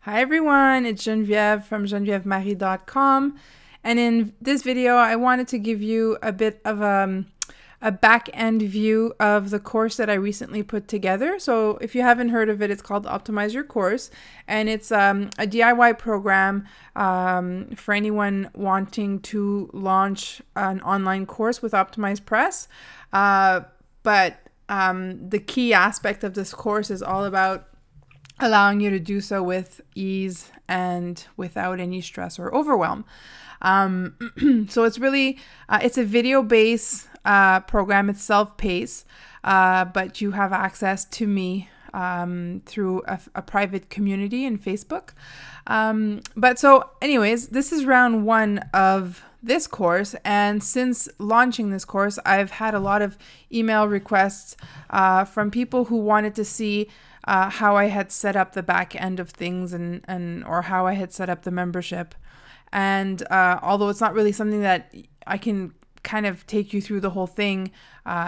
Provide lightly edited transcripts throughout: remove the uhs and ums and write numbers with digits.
Hi everyone, it's Geneviève from GenevièveMarie.com, and in this video I wanted to give you a bit of a back-end view of the course that I recently put together. So if you haven't heard of it, it's called Optimize Your Course, and it's a DIY program for anyone wanting to launch an online course with OptimizePress. But the key aspect of this course is all about allowing you to do so with ease and without any stress or overwhelm. So it's really, it's a video-based program. It's self-paced, but you have access to me through a private community in Facebook. But so anyways, this is round one of this course, and since launching this course, I've had a lot of email requests from people who wanted to see how I had set up the back end of things or how I had set up the membership. And although it's not really something that I can kind of take you through the whole thing,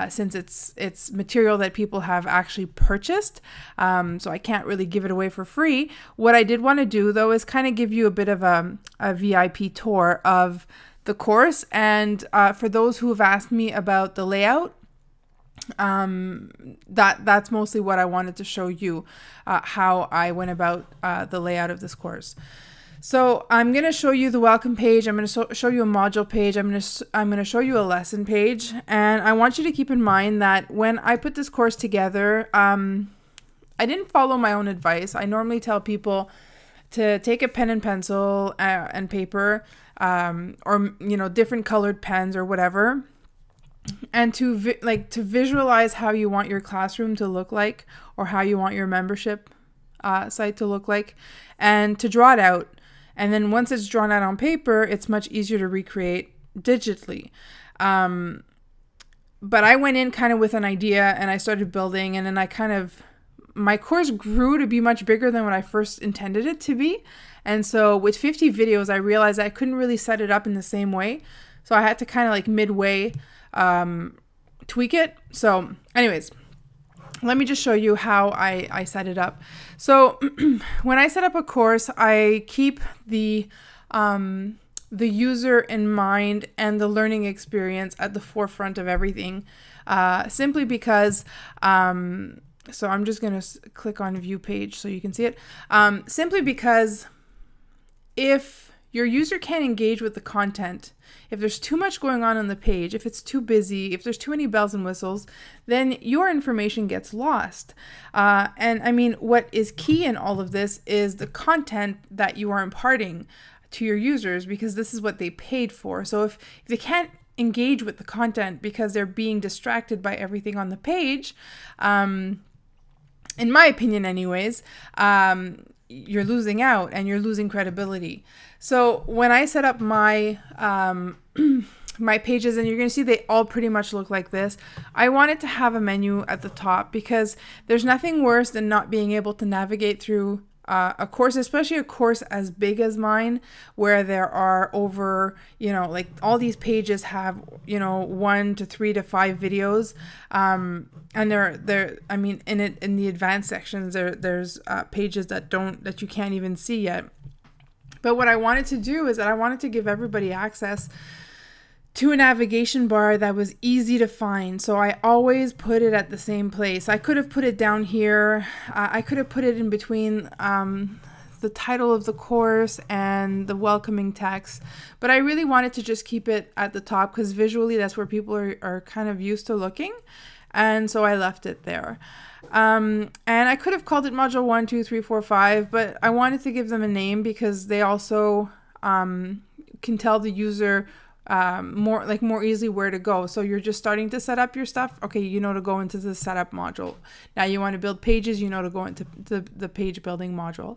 since it's material that people have actually purchased, so I can't really give it away for free. What I did want to do though is kind of give you a bit of a VIP tour of the course, and for those who have asked me about the layout, that's mostly what I wanted to show you, how I went about the layout of this course. So I'm going to show you the welcome page. I'm going to show you a module page. I'm going to show you a lesson page. And I want you to keep in mind that when I put this course together, I didn't follow my own advice. I normally tell people to take a pen and pencil and paper, or different colored pens or whatever, and to visualize how you want your classroom to look like, or how you want your membership site to look like, and to draw it out. And then once it's drawn out on paper, it's much easier to recreate digitally. But I went in kind of with an idea, and I started building, and then my course grew to be much bigger than what I first intended it to be. And so with 50 videos, I realized I couldn't really set it up in the same way. So I had to kind of like midway tweak it. So anyways, let me just show you how I set it up. So when I set up a course, I keep the user in mind and the learning experience at the forefront of everything, simply because so I'm just going to click on view page so you can see it. Simply because if your user can't engage with the content, if there's too much going on the page, if it's too busy, if there's too many bells and whistles, then your information gets lost. And I mean, what is key in all of this is the content that you are imparting to your users, because this is what they paid for. So if they can't engage with the content because they're being distracted by everything on the page, in my opinion anyways, you're losing out and you're losing credibility. So when I set up my my pages, and you're going to see they all pretty much look like this, I wanted to have a menu at the top, because there's nothing worse than not being able to navigate through a course, especially a course as big as mine, where there are over, like all these pages have, 1 to 3 to 5 videos. And I mean, in the advanced sections, there's pages that you can't even see yet. But what I wanted to do is that I wanted to give everybody access to a navigation bar that was easy to find. So I always put it at the same place. I could have put it down here. I could have put it in between the title of the course and the welcoming text. But I really wanted to just keep it at the top, because visually that's where people are kind of used to looking. And so I left it there. And I could have called it module 1, 2, 3, 4, 5, but I wanted to give them a name, because they also can tell the user more easily where to go. So you're just starting to set up your stuff. Okay, to go into the setup module. Now you want to build pages, to go into the page building module.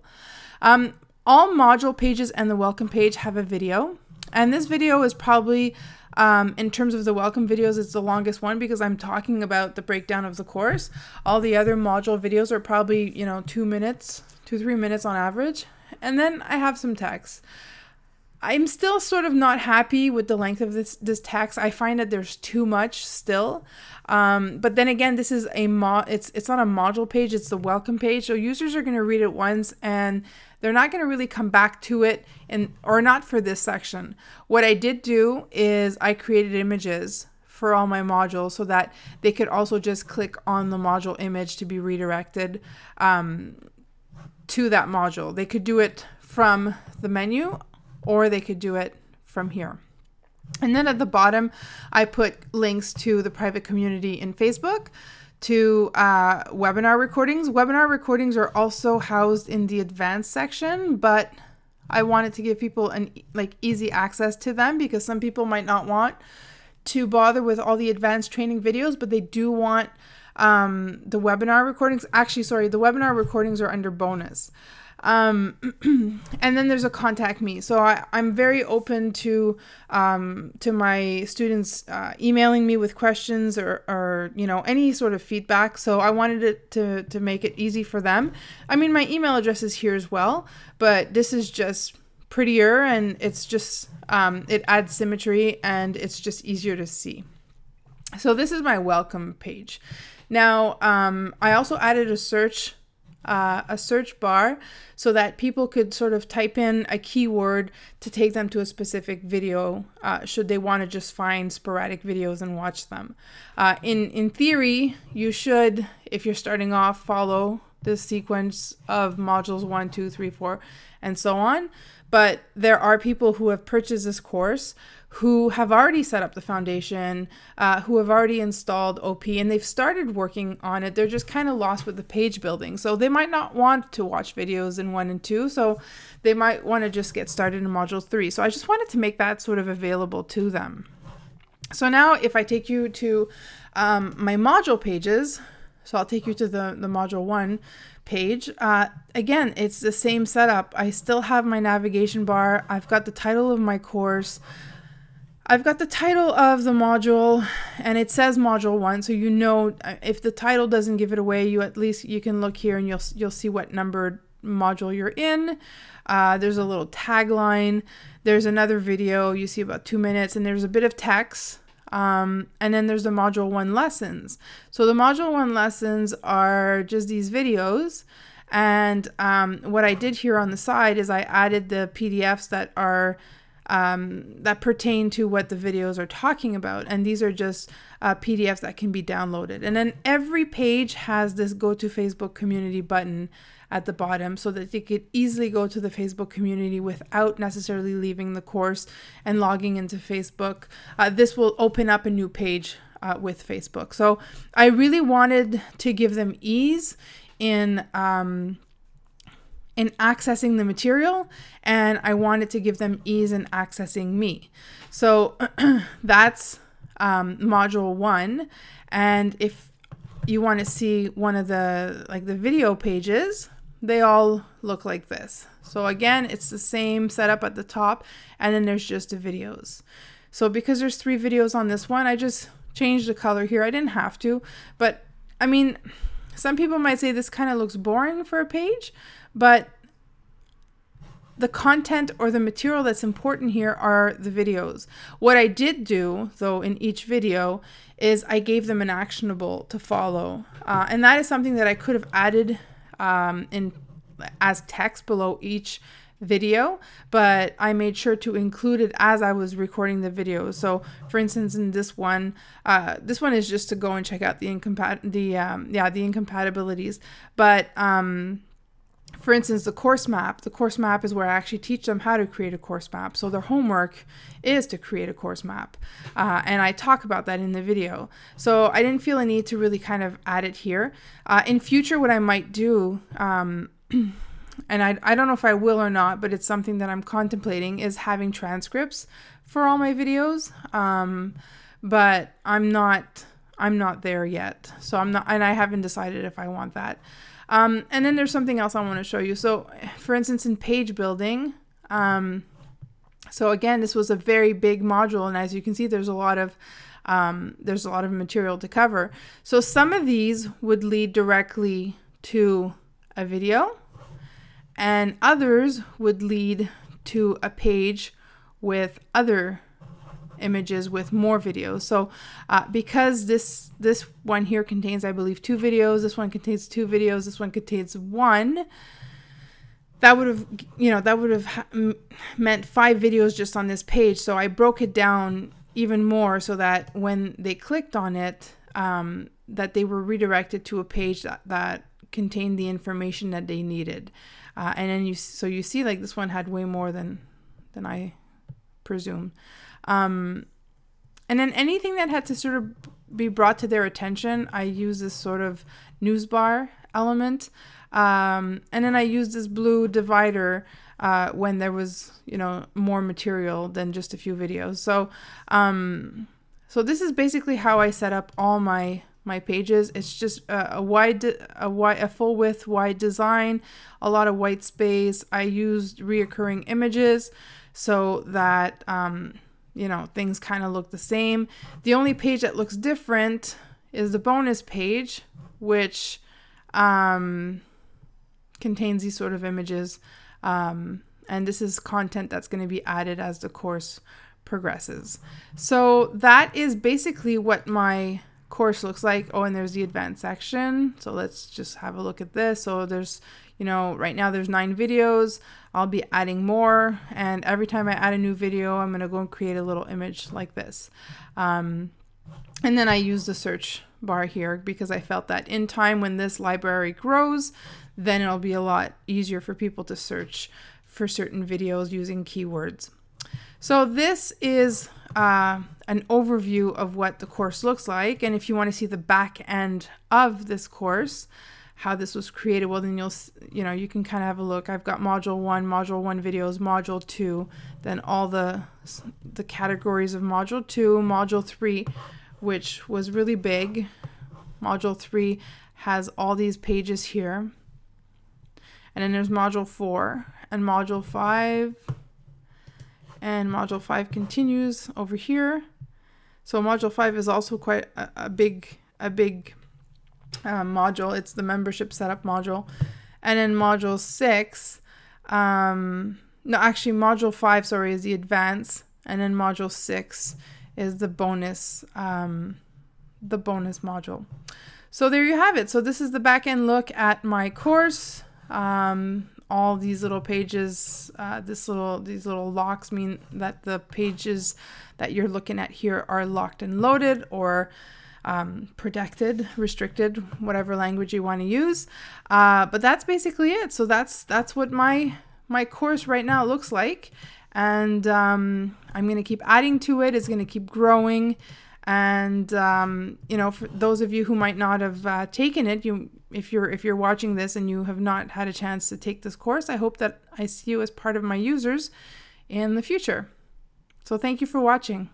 All module pages and the welcome page have a video. And this video is probably, in terms of the welcome videos, it's the longest one, because I'm talking about the breakdown of the course. All the other module videos are probably, 2 minutes, 2-3 minutes on average. And then I have some text. I'm still sort of not happy with the length of this text. I find that there's too much still. But then again, this is it's not a module page, it's the welcome page. So users are going to read it once and they're not going to really come back to it, or not for this section. What I did do is I created images for all my modules so that they could also just click on the module image to be redirected to that module. They could do it from the menu, or they could do it from here. And then at the bottom, I put links to the private community in Facebook, to webinar recordings. Webinar recordings are also housed in the advanced section, but I wanted to give people easy access to them, because some people might not want to bother with all the advanced training videos, but they do want the webinar recordings. Actually, sorry, the webinar recordings are under bonus. And then there's a contact me. So I'm very open to my students emailing me with questions or any sort of feedback. So I wanted it to make it easy for them. I mean, my email address is here as well, but this is just prettier, and it's just it adds symmetry, and it's just easier to see. So this is my welcome page. Now I also added a search bar so that people could sort of type in a keyword to take them to a specific video, should they want to just find sporadic videos and watch them. In theory, you should, if you're starting off, follow the sequence of modules 1, 2, 3, 4, and so on. But there are people who have purchased this course who have already set up the foundation, who have already installed OP, and they've started working on it. They're just kind of lost with the page building. So they might not want to watch videos in 1 and 2. So they might want to just get started in module 3. So I just wanted to make that sort of available to them. So now if I take you to my module pages, so I'll take you to the module 1 page. Again, it's the same setup. I still have my navigation bar. I've got the title of my course. I've got the title of the module, and it says module 1. So you know, if the title doesn't give it away, you can look here and you'll see what numbered module you're in. There's a little tagline. There's another video. You see about 2 minutes, and there's a bit of text. And then there's the module 1 lessons. So the module 1 lessons are just these videos. And what I did here on the side is I added the PDFs that are that pertain to what the videos are talking about. And these are just PDFs that can be downloaded. And then every page has this go to Facebook community button at the bottom, so that they could easily go to the Facebook community without necessarily leaving the course and logging into Facebook. This will open up a new page with Facebook. So I really wanted to give them ease in accessing the material, and I wanted to give them ease in accessing me. So that's module 1. And if you want to see one of the video pages, they all look like this. So again, it's the same setup at the top, and then there's just the videos. So because there's 3 videos on this one, I just changed the color here. I didn't have to, but I mean, some people might say this kind of looks boring for a page, but the content or the material that's important here are the videos. What I did do, though, in each video is I gave them an actionable to follow. And that is something that I could have added as text below each video, but I made sure to include it as I was recording the video. So for instance, in this one is just to go and check out the incompatibilities. But for instance, the course map is where I actually teach them how to create a course map. So their homework is to create a course map. And I talk about that in the video. So I didn't feel a need to really kind of add it here. In future, what I might do, and I don't know if I will or not, but it's something that I'm contemplating, is having transcripts for all my videos. But I'm not there yet. So and I haven't decided if I want that. And then there's something else I want to show you. So for instance, in page building, so again, this was a very big module, and as you can see, there's a lot of material to cover. So some of these would lead directly to a video, and others would lead to a page with other images with more videos. So because this one here contains, I believe, 2 videos, this one contains 2 videos, this one contains 1, that would have, you know, that would have meant 5 videos just on this page. So I broke it down even more so that when they clicked on it, that they were redirected to a page that contained the information that they needed. And then you see like this one had way more than I presume. And then anything that had to sort of be brought to their attention, I use this sort of news bar element. And then I used this blue divider when there was, you know, more material than just a few videos. So, so this is basically how I set up all my pages. It's just a full width wide design, a lot of white space. I used reoccurring images so that you know, things kind of look the same. The only page that looks different is the bonus page, which contains these sort of images. And this is content that's going to be added as the course progresses. So that is basically what my course looks like. Oh, and there's the advanced section. So let's just have a look at this. So there's, you know, right now there's 9 videos. I'll be adding more, and every time I add a new video, I'm going to go and create a little image like this. And then I use the search bar here because I felt that in time when this library grows, then it'll be a lot easier for people to search for certain videos using keywords. So this is an overview of what the course looks like. And if you want to see the back end of this course, how this was created, well, then you can kind of have a look. I've got module 1 videos, module 2, then all the categories of module 2, module 3, which was really big. Module 3 has all these pages here. And then there's module 4 and module 5. And module 5 continues over here. So module 5 is also quite a big module. It's the membership setup module. And then module 6, no, actually module 5, sorry, is the advanced. And then module 6 is the bonus module. So there you have it. So this is the back end look at my course. All these little pages, these little locks mean that the pages that you're looking at here are locked and loaded, or protected, restricted, whatever language you want to use. But that's basically it. So that's what my course right now looks like. And I'm going to keep adding to it. It's going to keep growing. And you know, for those of you who might not have taken it, if you're watching this and you have not had a chance to take this course, I hope that I see you as part of my users in the future. So thank you for watching.